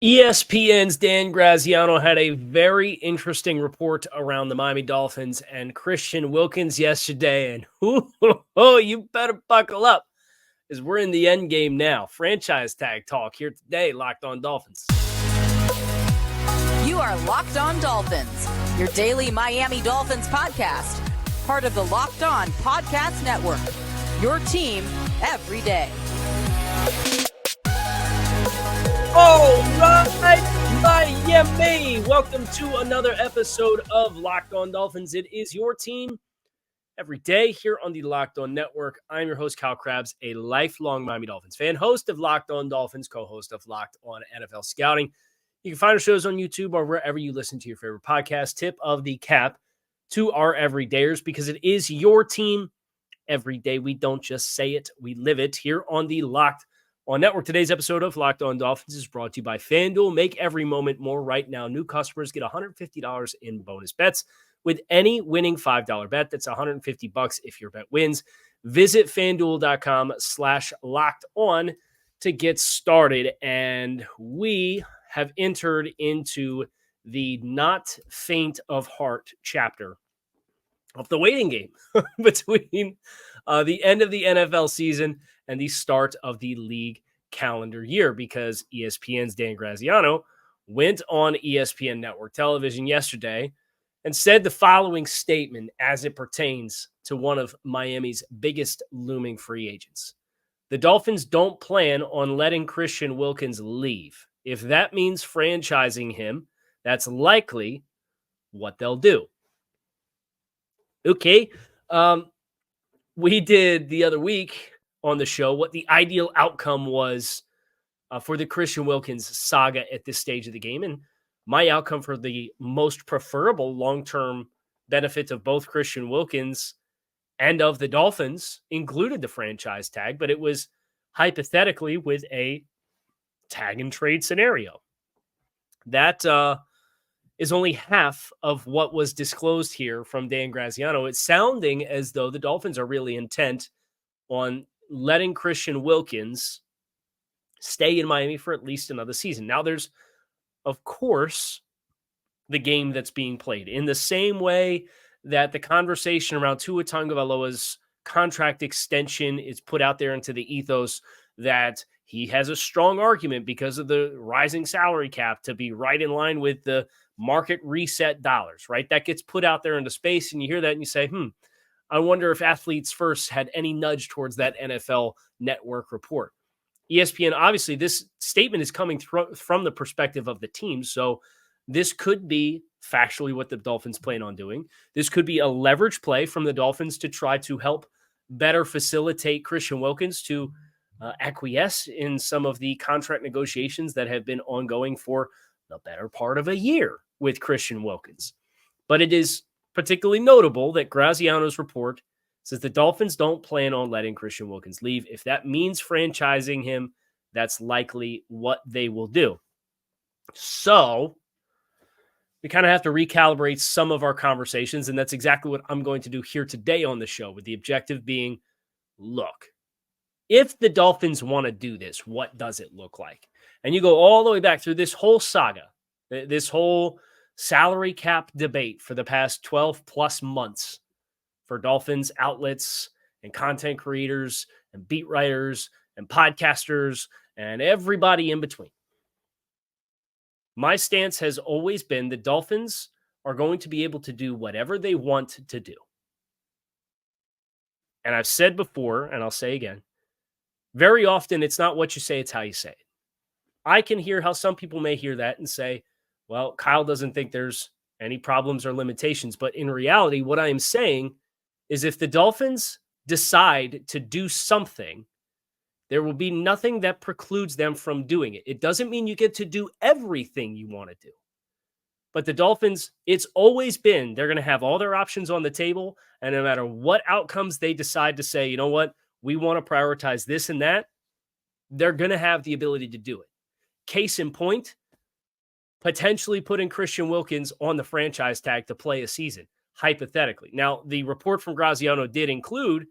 ESPN's Dan Graziano had a very interesting report around the Miami Dolphins and Christian Wilkins yesterday. And you better buckle up as we're in the end game now. Franchise tag talk here today, Locked On Dolphins. You are Locked On Dolphins, your daily Miami Dolphins podcast, part of the Locked On Podcast Network, your team every day. All right, Miami. Welcome to another episode of Locked On Dolphins. It is your team every day here on the Locked On Network. I'm your host, Kyle Krabs, a lifelong Miami Dolphins fan, host of Locked On Dolphins, co-host of Locked On NFL Scouting. You can find our shows on YouTube or wherever you listen to your favorite podcast. Tip of the cap to our everydayers, because it is your team every day. We don't just say it, we live it here on the Locked On Network. Today's episode of Locked On Dolphins is brought to you by FanDuel. Make every moment more right now. New customers get $150 in bonus bets with any winning $5 bet. That's $150 if your bet wins. Visit FanDuel.com/LockedOn to get started. And we have entered into the not faint of heart chapter of the waiting game between the end of the NFL season and the start of the league calendar year, because ESPN's Dan Graziano went on ESPN network television yesterday and said the following statement as it pertains to one of Miami's biggest looming free agents. The Dolphins don't plan on letting Christian Wilkins leave. If that means franchising him, that's likely what they'll do. Okay. We did the other week on the show what the ideal outcome was for the Christian Wilkins saga at this stage of the game. And my outcome for the most preferable long-term benefit of both Christian Wilkins and of the Dolphins included the franchise tag, but it was hypothetically with a tag and trade scenario. That is only half of what was disclosed here from Dan Graziano. It's sounding as though the Dolphins are really intent on letting Christian Wilkins stay in Miami for at least another season. Now, there's, of course, the game that's being played in the same way that the conversation around Tua Tagovailoa's contract extension is put out there into the ethos that he has a strong argument because of the rising salary cap to be right in line with the market reset dollars, right? That gets put out there into space, and you hear that and you say, I wonder if Athletes First had any nudge towards that NFL Network report. ESPN, obviously, this statement is coming from the perspective of the team, so this could be factually what the Dolphins plan on doing. This could be a leverage play from the Dolphins to try to help better facilitate Christian Wilkins to acquiesce in some of the contract negotiations that have been ongoing for the better part of a year with Christian Wilkins. But it is particularly notable that Graziano's report says the Dolphins don't plan on letting Christian Wilkins leave. If that means franchising him, that's likely what they will do. So we kind of have to recalibrate some of our conversations, and that's exactly what I'm going to do here today on the show, with the objective being, look, if the Dolphins want to do this, what does it look like? And you go all the way back through this whole saga, this whole salary cap debate for the past 12 plus months for Dolphins outlets and content creators and beat writers and podcasters and everybody in between. My stance has always been the Dolphins are going to be able to do whatever they want to do. And I've said before, and I'll say again, very often it's not what you say, it's how you say it. I can hear how some people may hear that and say, well, Kyle doesn't think there's any problems or limitations. But in reality, what I am saying is if the Dolphins decide to do something, there will be nothing that precludes them from doing it. It doesn't mean you get to do everything you want to do. But the Dolphins, it's always been, they're going to have all their options on the table. And no matter what outcomes they decide to say, you know what, we want to prioritize this and that, they're going to have the ability to do it. Case in point, potentially putting Christian Wilkins on the franchise tag to play a season, hypothetically. Now, the report from Graziano did include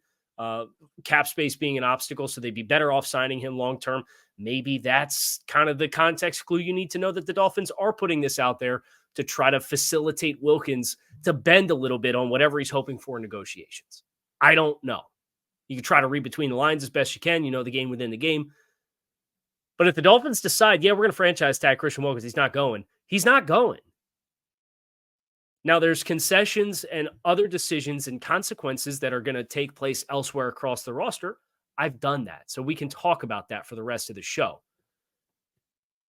cap space being an obstacle, so they'd be better off signing him long-term. maybe that's kind of the context clue you need to know, that the Dolphins are putting this out there to try to facilitate Wilkins to bend a little bit on whatever he's hoping for in negotiations. I don't know. You can try to read between the lines as best you can. You know the game within the game. But if the Dolphins decide, yeah, we're going to franchise tag Christian Wilkins, he's not going. He's not going. Now, there's concessions and other decisions and consequences that are going to take place elsewhere across the roster. I've done that. So we can talk about that for the rest of the show.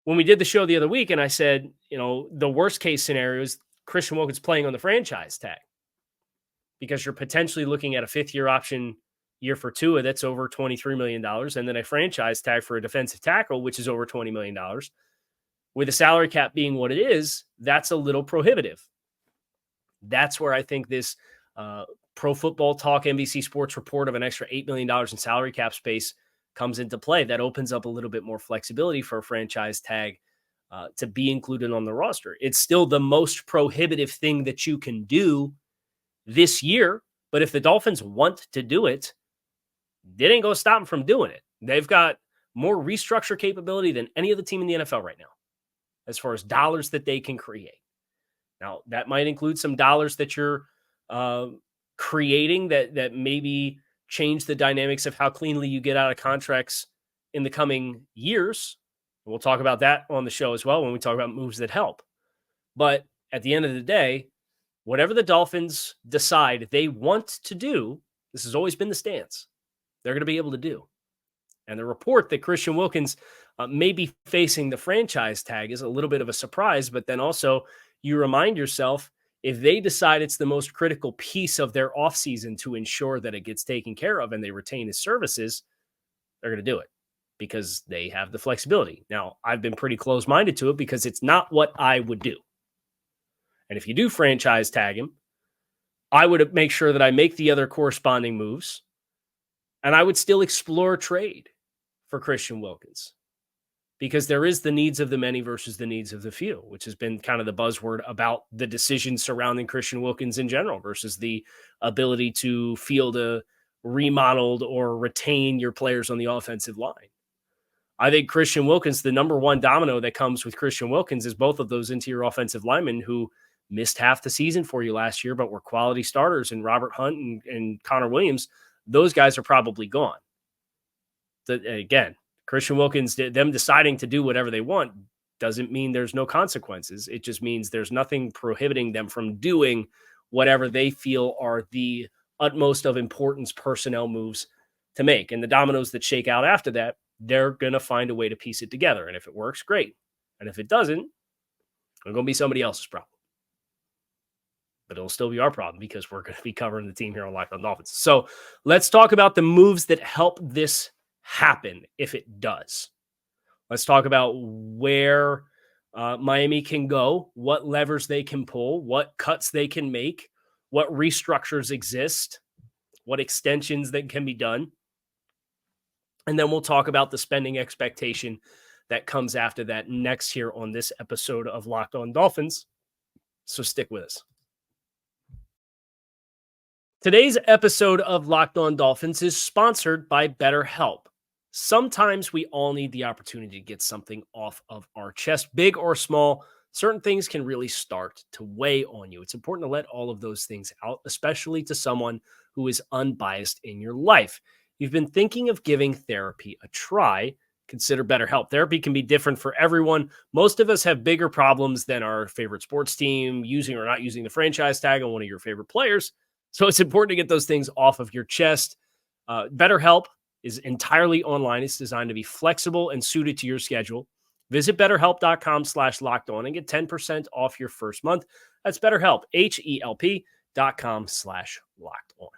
When we did the show the other week, and I said, the worst case scenario is Christian Wilkins playing on the franchise tag, because you're potentially looking at a 5th-year option year for Tua that's over $23 million, and then a franchise tag for a defensive tackle, which is over $20 million. With the salary cap being what it is, that's a little prohibitive. That's where I think this Pro Football Talk NBC Sports report of an extra $8 million in salary cap space comes into play. That opens up a little bit more flexibility for a franchise tag to be included on the roster. It's still the most prohibitive thing that you can do this year, but if the Dolphins want to do it, they ain't going to stop them from doing it. They've got more restructure capability than any other team in the NFL right now, as far as dollars that they can create. Now, that might include some dollars that you're creating that maybe change the dynamics of how cleanly you get out of contracts in the coming years. We'll talk about that on the show as well when we talk about moves that help. But at the end of the day, whatever the Dolphins decide they want to do, this has always been the stance, they're going to be able to do. And the report that Christian Wilkins may be facing the franchise tag is a little bit of a surprise, but then also you remind yourself, if they decide it's the most critical piece of their offseason to ensure that it gets taken care of and they retain his services, they're going to do it because they have the flexibility. Now, I've been pretty close-minded to it because it's not what I would do. And if you do franchise tag him, I would make sure that I make the other corresponding moves, and I would still explore trade for Christian Wilkins, because there is the needs of the many versus the needs of the few, which has been kind of the buzzword about the decisions surrounding Christian Wilkins in general versus the ability to field a remodeled or retain your players on the offensive line. I think Christian Wilkins, the number one domino that comes with Christian Wilkins is both of those interior offensive linemen who missed half the season for you last year, but were quality starters, and Robert Hunt and Connor Williams. Those guys are probably gone. Again, Christian Wilkins, them deciding to do whatever they want doesn't mean there's no consequences. It just means there's nothing prohibiting them from doing whatever they feel are the utmost of importance personnel moves to make. And the dominoes that shake out after that, they're going to find a way to piece it together. And if it works, great. And if it doesn't, it's going to be somebody else's problem. But it'll still be our problem because we're going to be covering the team here on Locked On Dolphins. So let's talk about the moves that help this happen if it does. Let's talk about where Miami can go, what levers they can pull, what cuts they can make, what restructures exist, what extensions that can be done. And then we'll talk about the spending expectation that comes after that next here on this episode of Locked On Dolphins. So stick with us. Today's episode of Locked On Dolphins is sponsored by BetterHelp. Sometimes we all need the opportunity to get something off of our chest, big or small. Certain things can really start to weigh on you. It's important to let all of those things out, especially to someone who is unbiased in your life. You've been thinking of giving therapy a try, consider BetterHelp. Therapy can be different for everyone. Most of us have bigger problems than our favorite sports team, using or not using the franchise tag on one of your favorite players. So it's important to get those things off of your chest. BetterHelp is entirely online. It's designed to be flexible and suited to your schedule. Visit BetterHelp.com/lockedon and get 10% off your first month. That's BetterHelp, HELP.com/lockedon.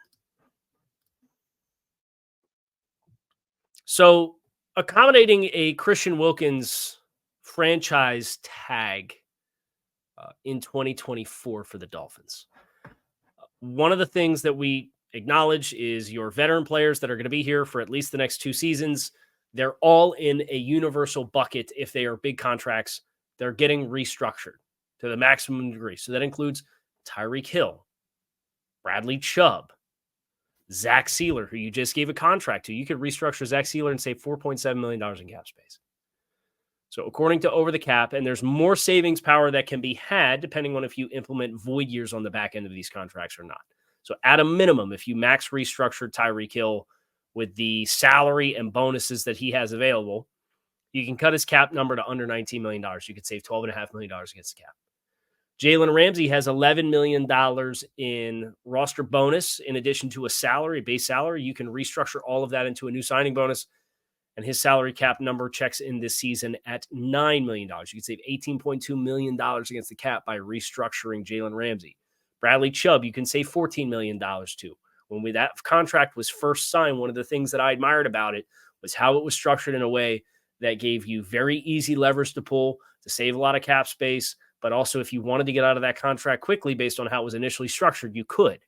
So accommodating a Christian Wilkins franchise tag in 2024 for the Dolphins. One of the things that we acknowledge is your veteran players that are going to be here for at least the next 2 seasons. They're all in a universal bucket. If they are big contracts, they're getting restructured to the maximum degree. So that includes Tyreek Hill, Bradley Chubb, Zach Sealer, who you just gave a contract to. You could restructure Zach Sealer and save $4.7 million in cap space. So according to Over the Cap, and there's more savings power that can be had depending on if you implement void years on the back end of these contracts or not. So at a minimum, if you max restructured Tyreek Hill with the salary and bonuses that he has available, you can cut his cap number to under $19 million. You could save $12.5 million against the cap. Jalen Ramsey has $11 million in roster bonus in addition to a salary, base salary. You can restructure all of that into a new signing bonus, and his salary cap number checks in this season at $9 million. You can save $18.2 million against the cap by restructuring Jalen Ramsey. Bradley Chubb, you can save $14 million to. When that contract was first signed, one of the things that I admired about it was how it was structured in a way that gave you very easy levers to pull to save a lot of cap space. But also, if you wanted to get out of that contract quickly based on how it was initially structured, you could.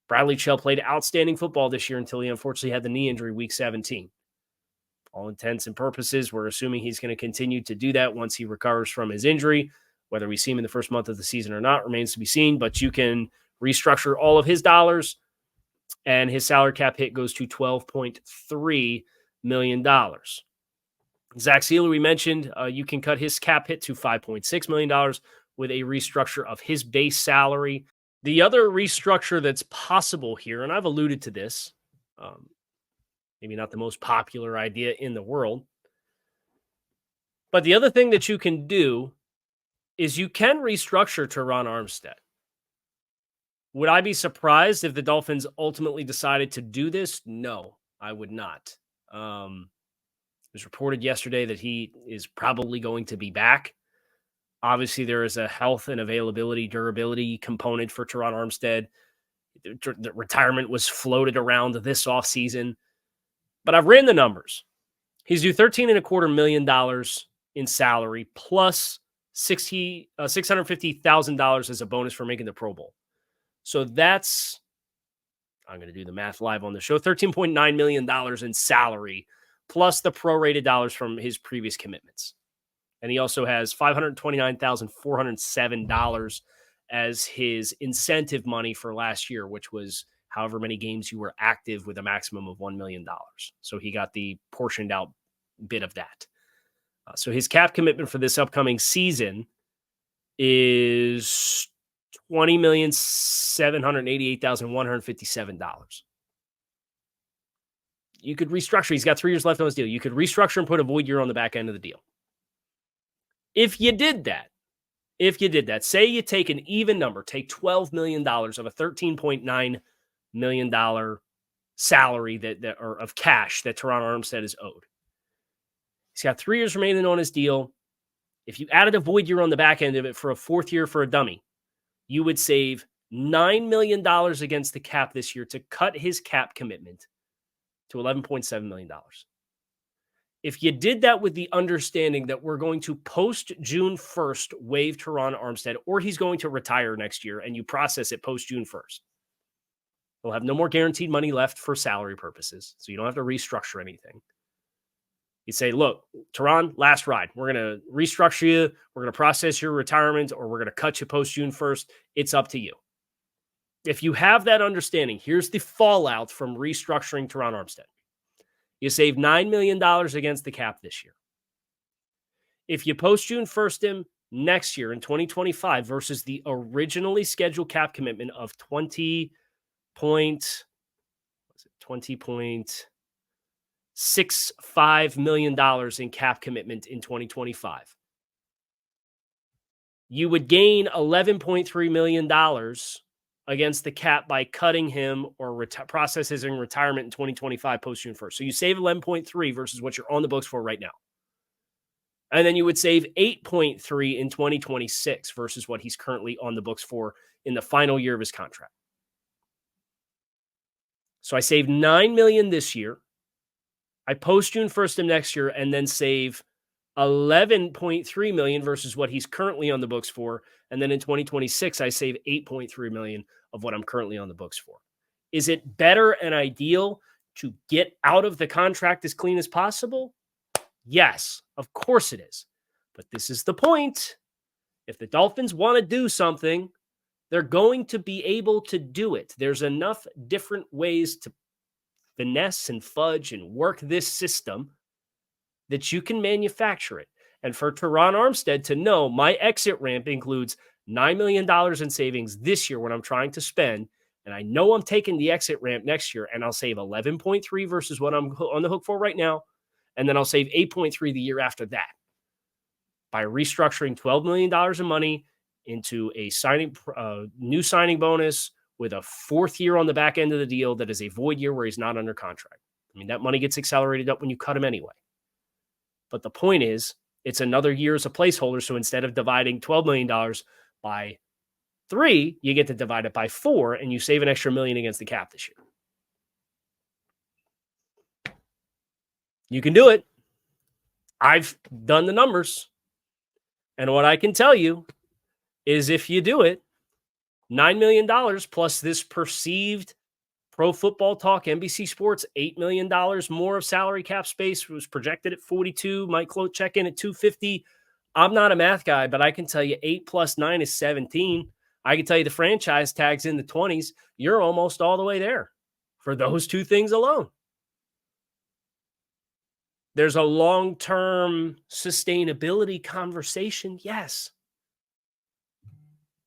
Bradley Chubb played outstanding football this year until he unfortunately had the knee injury week 17. All intents and purposes, we're assuming he's going to continue to do that once he recovers from his injury. Whether we see him in the first month of the season or not remains to be seen, but you can restructure all of his dollars, and his salary cap hit goes to $12.3 million. Zach Sealer, we mentioned, you can cut his cap hit to $5.6 million with a restructure of his base salary. The other restructure that's possible here, and I've alluded to this, maybe not the most popular idea in the world, but the other thing that you can do is you can restructure Teron Armstead. Would I be surprised if the Dolphins ultimately decided to do this? No, I would not. It was reported yesterday that he is probably going to be back. Obviously, there is a health and availability, durability component for Teron Armstead. The retirement was floated around this offseason. But I've ran the numbers. He's due $13.25 million in salary plus $650,000 as a bonus for making the Pro Bowl. So that's, I'm going to do the math live on the show, $13.9 million in salary plus the prorated dollars from his previous commitments. And he also has $529,407 as his incentive money for last year, which was however many games you were active with a maximum of $1 million. So he got the portioned out bit of that. So his cap commitment for this upcoming season is $20,788,157. You could restructure. He's got 3 years left on his deal. You could restructure and put a void year on the back end of the deal. If you did that, say you take an even number, take $12 million of a $13.9 million salary that or of cash that Teron Armstead is owed. He's got 3 years remaining on his deal. If you added a void year on the back end of it for a fourth year for a dummy, you would save $9 million against the cap this year to cut his cap commitment to $11.7 million. If you did that with the understanding that we're going to post June 1st waive Teron Armstead, or he's going to retire next year, and you process it post June 1st, we'll have no more guaranteed money left for salary purposes, so you don't have to restructure anything. You say, look, Teron, last ride. We're going to restructure you. We're going to process your retirement, or we're going to cut you post June 1st. It's up to you. If you have that understanding, here's the fallout from restructuring Teron Armstead. You save $9 million against the cap this year. If you post June 1st him next year in 2025 versus the originally scheduled cap commitment of $20.65 million in cap commitment in 2025, you would gain $11.3 million against the cap by cutting him or process his retirement in 2025 post June 1st. So you save 11.3 versus what you're on the books for right now. And then you would save 8.3 in 2026 versus what he's currently on the books for in the final year of his contract. So I save $9 million this year. I post June 1st him next year and then save $11.3 million versus what he's currently on the books for. And then in 2026, I save $8.3 million of what I'm currently on the books for. Is it better and ideal to get out of the contract as clean as possible? Yes, of course it is. But this is the point. If the Dolphins want to do something, They're going to be able to do it. There's enough different ways to finesse and fudge and work this system that you can manufacture it. And for Teron Armstead to know my exit ramp includes $9 million in savings this year when I'm trying to spend, and I know I'm taking the exit ramp next year, and I'll save 11.3 versus what I'm on the hook for right now, and then I'll save 8.3 the year after that by restructuring $12 million in money into a new signing bonus with a fourth year on the back end of the deal that is a void year where he's not under contract. I mean, that money gets accelerated up when you cut him anyway. But the point is, it's another year as a placeholder. So instead of dividing $12 million by 3, you get to divide it by 4, and you save an extra $1 million against the cap this year. You can do it. I've done the numbers. And what I can tell you is if you do it, $9 million plus this perceived Pro Football Talk, NBC Sports, $8 million more of salary cap space was projected at 42. Mike Clote check in at 250. I'm not a math guy, but I can tell you 8 plus 9 is 17. I can tell you the franchise tag's in the 20s. You're almost all the way there for those two things alone. There's a long-term sustainability conversation, yes.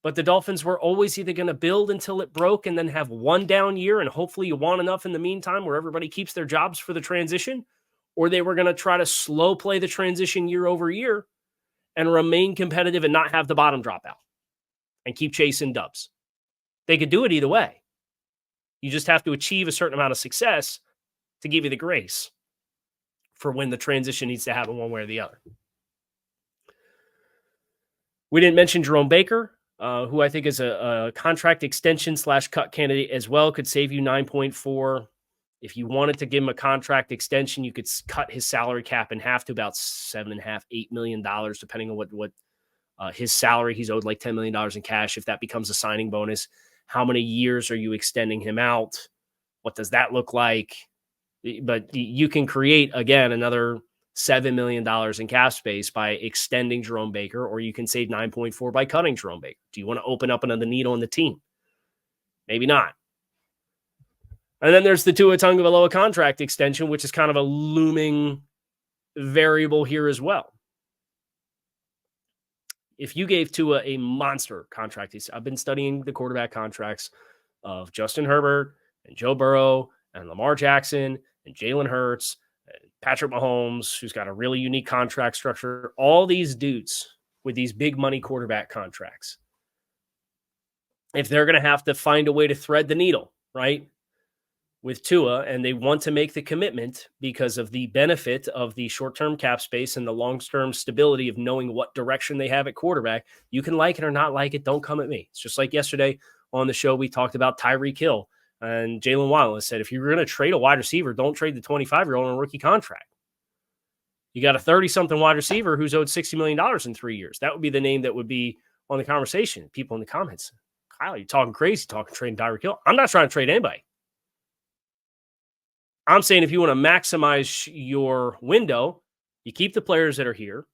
But the Dolphins were always either going to build until it broke and then have one down year, and hopefully you want enough in the meantime where everybody keeps their jobs for the transition, or they were going to try to slow play the transition year over year and remain competitive and not have the bottom drop out and keep chasing dubs. They could do it either way. You just have to achieve a certain amount of success to give you the grace for when the transition needs to happen one way or the other. We didn't mention Jerome Baker, who I think is a contract extension / cut candidate as well, could save you 9.4. If you wanted to give him a contract extension, you could cut his salary cap in half to about $7.5, $8 million, depending on what his salary. He's owed like $10 million in cash. If that becomes a signing bonus, how many years are you extending him out? What does that look like? But you can create, again, another $7 million in cap space by extending Jerome Baker, or you can save 9.4 by cutting Jerome Baker. Do you want to open up another needle on the team? Maybe not. And then there's the Tua Tagovailoa contract extension, which is kind of a looming variable here as well. If you gave Tua a monster contract, I've been studying the quarterback contracts of Justin Herbert and Joe Burrow and Lamar Jackson and Jalen Hurts, and Patrick Mahomes, who's got a really unique contract structure, all these dudes with these big money quarterback contracts. If they're going to have to find a way to thread the needle, right, with Tua, and they want to make the commitment because of the benefit of the short-term cap space and the long-term stability of knowing what direction they have at quarterback, you can like it or not like it. Don't come at me. It's just like yesterday on the show, we talked about Tyreek Hill. And Jalen Wallace said, if you're going to trade a wide receiver, don't trade the 25-year-old on a rookie contract. You got a 30-something wide receiver who's owed $60 million in 3 years. That would be the name that would be on the conversation. People in the comments, Kyle, you're talking crazy, talking trading Tyreek Hill. I'm not trying to trade anybody. I'm saying if you want to maximize your window, you keep the players that are here.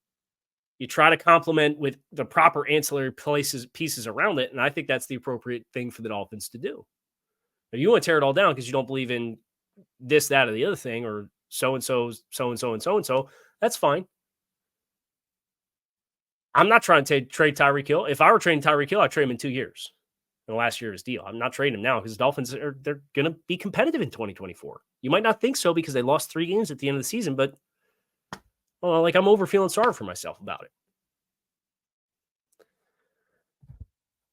You try to complement with the proper ancillary pieces around it, and I think that's the appropriate thing for the Dolphins to do. If you want to tear it all down because you don't believe in this, that, or the other thing, or so-and-so, so-and-so, and so-and-so, that's fine. I'm not trying to trade Tyreek Hill. If I were trading Tyreek Hill, I'd trade him in 2 years, in the last year of his deal. I'm not trading him now because the Dolphins, they're going to be competitive in 2024. You might not think so because they lost 3 games at the end of the season, but well, like I'm over feeling sorry for myself about it.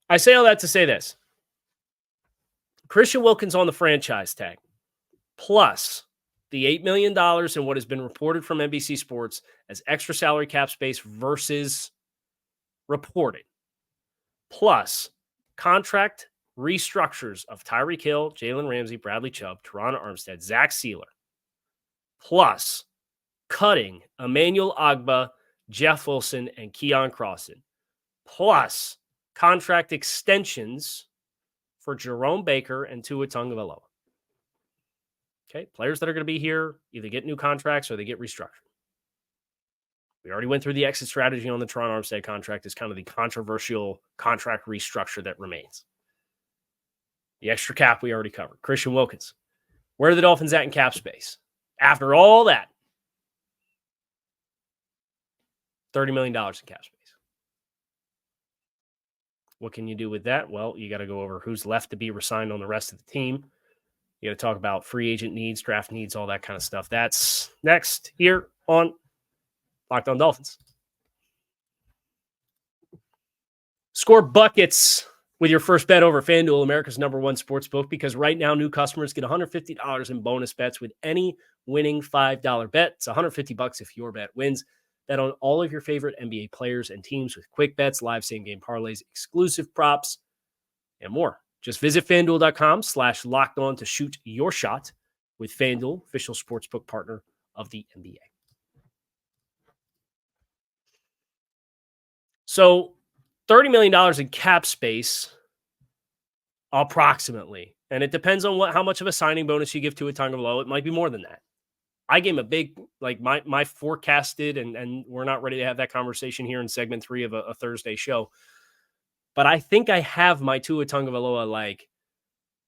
I say all that to say this. Christian Wilkins on the franchise tag, plus the $8 million in what has been reported from NBC Sports as extra salary cap space versus reported, plus contract restructures of Tyreek Hill, Jalen Ramsey, Bradley Chubb, Teron Armstead, Zach Sealer, plus cutting Emmanuel Ogbah, Jeff Wilson, and Keon Crossan, plus contract extensions for Jerome Baker and Tua Tagovailoa. Okay, players that are going to be here either get new contracts or they get restructured. We already went through the exit strategy on the Teron Armstead contract as kind of the controversial contract restructure that remains. The extra cap we already covered. Christian Wilkins. Where are the Dolphins at in cap space? After all that, $30 million in cap space. What can you do with that? Well, you got to go over who's left to be resigned on the rest of the team. You got to talk about free agent needs, draft needs, all that kind of stuff. That's next here on Locked On Dolphins. Score buckets with your first bet over FanDuel, America's #1 sportsbook, because right now new customers get $150 in bonus bets with any winning $5 bet. It's $150 if your bet wins. Bet on all of your favorite NBA players and teams with quick bets, live same-game parlays, exclusive props, and more. Just visit FanDuel.com/lockedon to shoot your shot with FanDuel, official sportsbook partner of the NBA. So $30 million in cap space, approximately. And it depends on how much of a signing bonus you give to Tagovailoa. It might be more than that. I gave him a big, like my forecasted, and we're not ready to have that conversation here in segment 3 of a Thursday show. But I think I have my Tua Tagovailoa like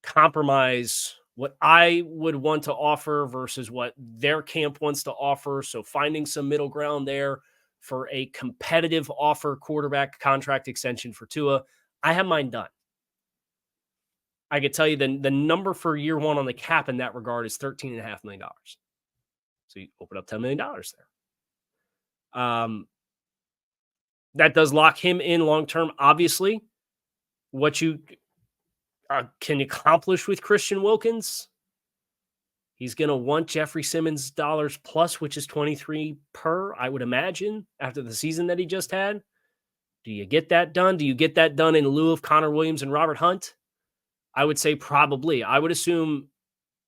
compromise what I would want to offer versus what their camp wants to offer. So finding some middle ground there for a competitive offer quarterback contract extension for Tua. I have mine done. I could tell you the number for year one on the cap in that regard is $13.5 million. So you open up $10 million there. That does lock him in long-term. Obviously, what you can accomplish with Christian Wilkins, he's going to want Jeffrey Simmons dollars plus, which is 23 per, I would imagine, after the season that he just had. Do you get that done? Do you get that done in lieu of Connor Williams and Robert Hunt? I would say probably. I would assume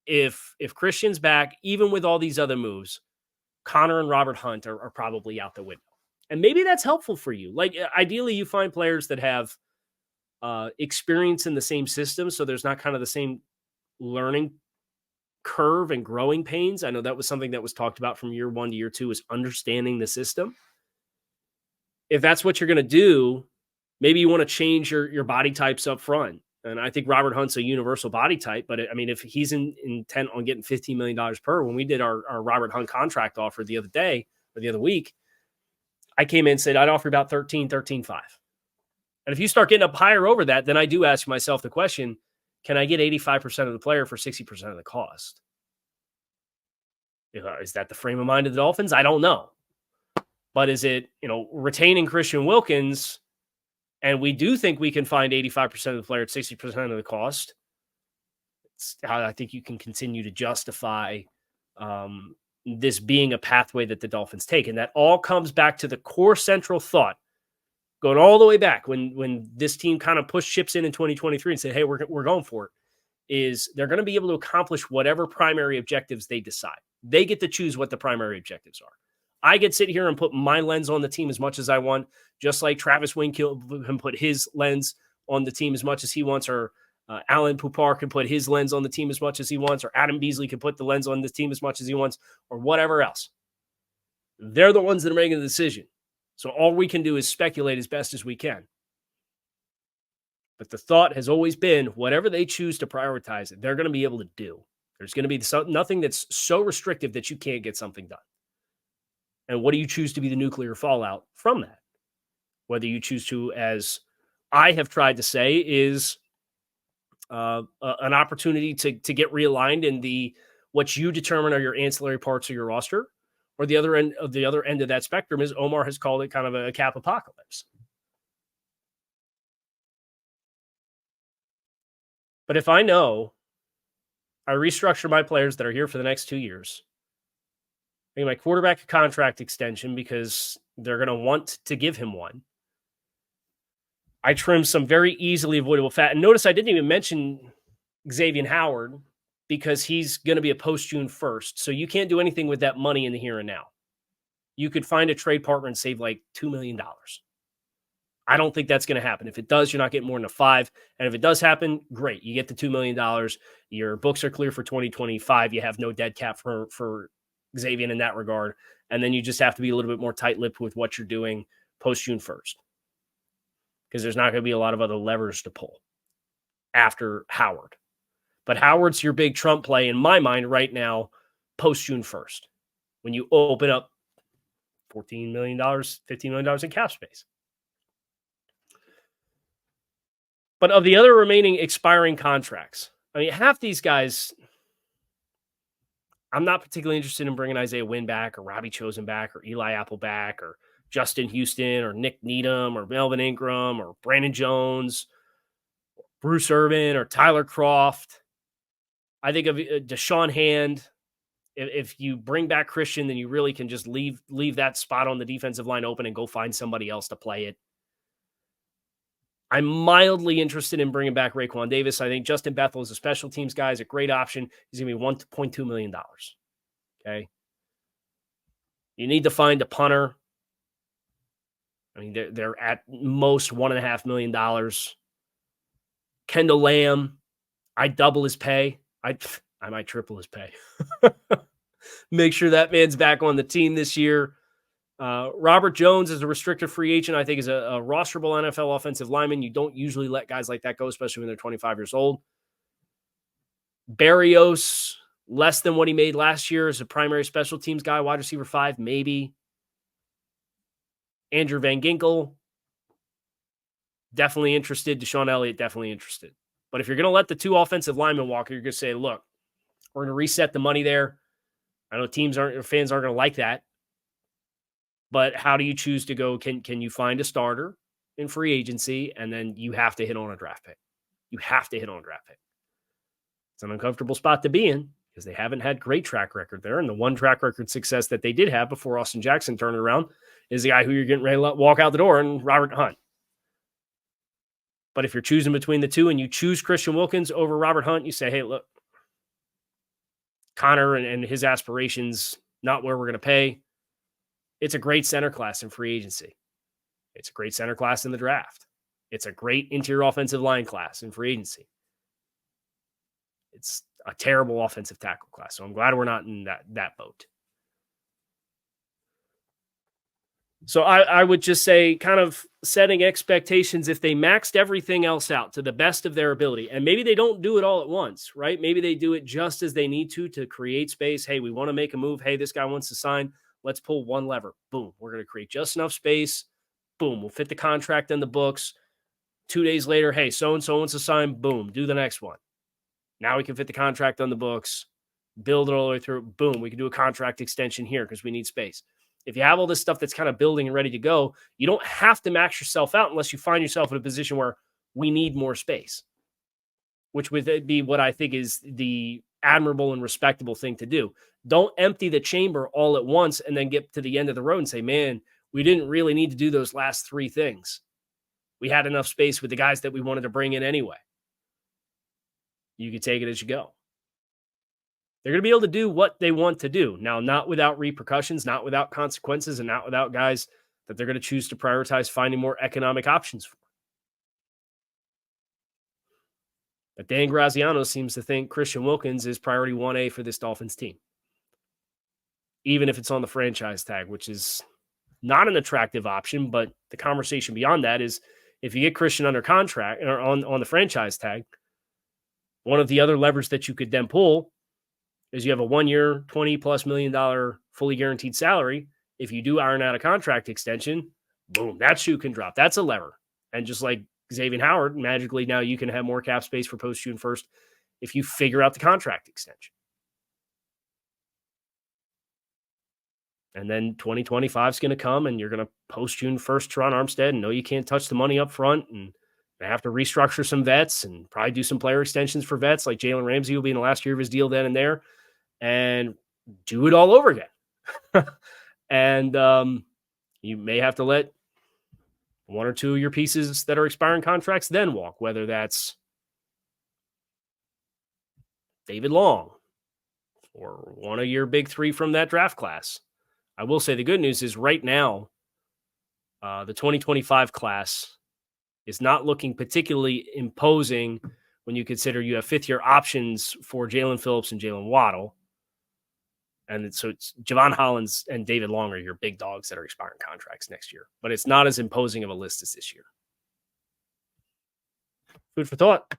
if Christian's back, even with all these other moves, Connor and Robert Hunt are probably out the window. And maybe that's helpful for you. Like, ideally, you find players that have experience in the same system, so there's not kind of the same learning curve and growing pains. I know that was something that was talked about from year 1 to year 2, is understanding the system. If that's what you're going to do, maybe you want to change your body types up front. And I think Robert Hunt's a universal body type, but I mean, if he's intent on getting $15 million per, when we did our Robert Hunt contract offer the other day or the other week, I came in and said, I'd offer about 13.5. And if you start getting up higher over that, then I do ask myself the question, can I get 85% of the player for 60% of the cost? Is that the frame of mind of the Dolphins? I don't know. But is it, retaining Christian Wilkins, and we do think we can find 85% of the player at 60% of the cost? It's how I think you can continue to justify this being a pathway that the Dolphins take. And that all comes back to the core central thought, going all the way back when this team kind of pushed chips in 2023 and said, hey, we're going for it, is they're going to be able to accomplish whatever primary objectives they decide. They get to choose what the primary objectives are. I get to sit here and put my lens on the team as much as I want, just like Travis Winkill can put his lens on the team as much as he wants, or Alan Pupar can put his lens on the team as much as he wants, or Adam Beasley can put the lens on the team as much as he wants, or whatever else. They're the ones that are making the decision. So all we can do is speculate as best as we can. But the thought has always been, whatever they choose to prioritize, they're going to be able to do. There's going to be nothing that's so restrictive that you can't get something done. And what do you choose to be the nuclear fallout from that? Whether you choose to, as I have tried to say, is an opportunity to get realigned in what you determine are your ancillary parts of your roster, or the other end of that spectrum is Omar has called it kind of a cap apocalypse. But if I know I restructure my players that are here for the next 2 years, I give my quarterback a contract extension because they're going to want to give him one. I trim some very easily avoidable fat. And notice I didn't even mention Xavier Howard because he's going to be a post-June 1st. So you can't do anything with that money in the here and now. You could find a trade partner and save like $2 million. I don't think that's going to happen. If it does, you're not getting more than a 5. And if it does happen, great. You get the $2 million. Your books are clear for 2025. You have no dead cap for Xavier in that regard. And then you just have to be a little bit more tight-lipped with what you're doing post-June 1st. Because there's not going to be a lot of other levers to pull. after Howard. But Howard's your big trump play in my mind right now, post June 1st, when you open up $14 million, $15 million in cap space. But of the other remaining expiring contracts, I mean, half these guys, I'm not particularly interested in bringing Isaiah Wynn back or Robbie Chosen back or Eli Apple back or Justin Houston or Nick Needham or Melvin Ingram or Brandon Jones, Bruce Irvin or Tyler Croft. I think of Deshaun Hand. If you bring back Christian, then you really can just leave that spot on the defensive line open and go find somebody else to play it. I'm mildly interested in bringing back Raekwon Davis. I think Justin Bethel is a special teams guy, is a great option. He's going to be $1.2 million. Okay. You need to find a punter. I mean, they're at most $1.5 million. Kendall Lamb, I'd double his pay. I might triple his pay. Make sure that man's back on the team this year. Robert Jones is a restricted free agent. I think is a rosterable NFL offensive lineman. You don't usually let guys like that go, especially when they're 25 years old. Berrios, less than what he made last year as a primary special teams guy, wide receiver 5, maybe. Andrew Van Ginkel, definitely interested. Deshaun Elliott, definitely interested. But if you're going to let the 2 offensive linemen walk, you're going to say, look, we're going to reset the money there. I know fans aren't going to like that. But how do you choose to go? Can you find a starter in free agency? And then you have to hit on a draft pick. You have to hit on a draft pick. It's an uncomfortable spot to be in because they haven't had great track record there. And the one track record success that they did have before Austin Jackson turned it around is the guy who you're getting ready to walk out the door, and Robert Hunt. But if you're choosing between the two and you choose Christian Wilkins over Robert Hunt, you say, hey, look, Connor and his aspirations, not where we're going to pay. It's a great center class in free agency. It's a great center class in the draft. It's a great interior offensive line class in free agency. It's a terrible offensive tackle class. So I'm glad we're not in that boat. So I would just say kind of setting expectations if they maxed everything else out to the best of their ability. And maybe they don't do it all at once, right? Maybe they do it just as they need to create space. Hey, we want to make a move. Hey, this guy wants to sign. Let's pull one lever. Boom. We're going to create just enough space. Boom. We'll fit the contract in the books. 2 days later, hey, so-and-so wants to sign. Boom. Do the next one. Now we can fit the contract on the books. Build it all the way through. Boom. We can do a contract extension here because we need space. If you have all this stuff that's kind of building and ready to go, you don't have to max yourself out unless you find yourself in a position where we need more space, which would be what I think is the admirable and respectable thing to do. Don't empty the chamber all at once and then get to the end of the road and say, man, we didn't really need to do those last 3 things. We had enough space with the guys that we wanted to bring in anyway. You can take it as you go. They're going to be able to do what they want to do. Now, not without repercussions, not without consequences, and not without guys that they're going to choose to prioritize finding more economic options for. But Dan Graziano seems to think Christian Wilkins is priority 1A for this Dolphins team. Even if it's on the franchise tag, which is not an attractive option, but the conversation beyond that is if you get Christian under contract or on the franchise tag, one of the other levers that you could then pull is you have a 1-year, $20+ million fully guaranteed salary. If you do iron out a contract extension, boom, that shoe can drop. That's a lever. And just like Xavier Howard, magically now you can have more cap space for post June 1st if you figure out the contract extension. And then 2025 is going to come and you're going to post June 1st Teron Armstead and know you can't touch the money up front and they have to restructure some vets and probably do some player extensions for vets like Jalen Ramsey will be in the last year of his deal then and there and do it all over again. And you may have to let 1 or 2 of your pieces that are expiring contracts then walk, whether that's David Long or one of your big 3 from that draft class. I will say the good news is right now, the 2025 class is not looking particularly imposing when you consider you have 5th-year options for Jalen Phillips and Jalen Waddle. And so it's Javon Hollins and David Long are your big dogs that are expiring contracts next year. But it's not as imposing of a list as this year. Food for thought.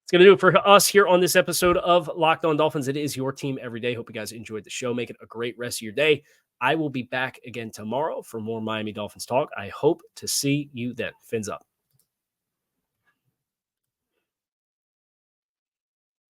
It's going to do it for us here on this episode of Locked On Dolphins. It is your team every day. Hope you guys enjoyed the show. Make it a great rest of your day. I will be back again tomorrow for more Miami Dolphins talk. I hope to see you then. Fins up.